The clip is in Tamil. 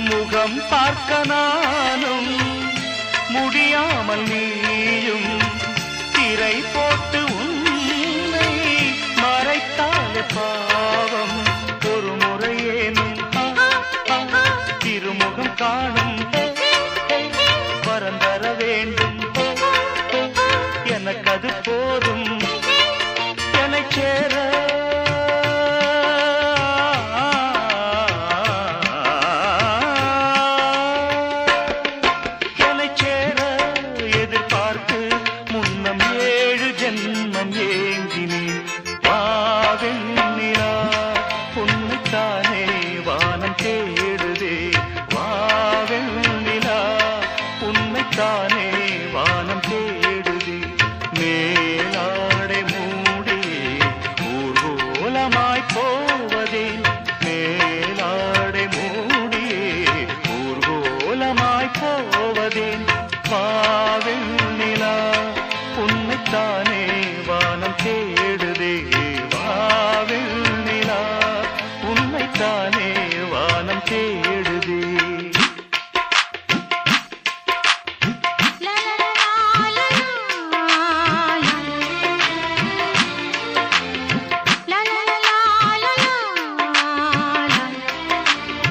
முகம் பார்க்க நானும் முடியாமல் நீயும் திரை போட்டு உன்னை மறைத்தாலே பாவம். ஒரு முறையேனும் திருமுகம் காணும் வரம் தர வேண்டும். எனக்கு அது போதும் என்னைச் சேர. என்னைச் சேர எதிர்பார்த்து முன்னம் 7 ஜென்மம் ஏங்கினேன். வாவெண்ணிலா உன்னைத்தானே வானம் தேடுதே. வாவெண்ணிலா உன்னைத்தானே வானம் தேடுதே. மேலாடை மூடி ஊர்வலமாய் போவதே. மேலாடை மூடி ஊர்வலமாய் போவதே. வாவெண்ணிலா உன்னைத்தானே வானம் தேடுதே. வாவெண்ணிலா உன்னைத்தானே வானம் தேடுதே.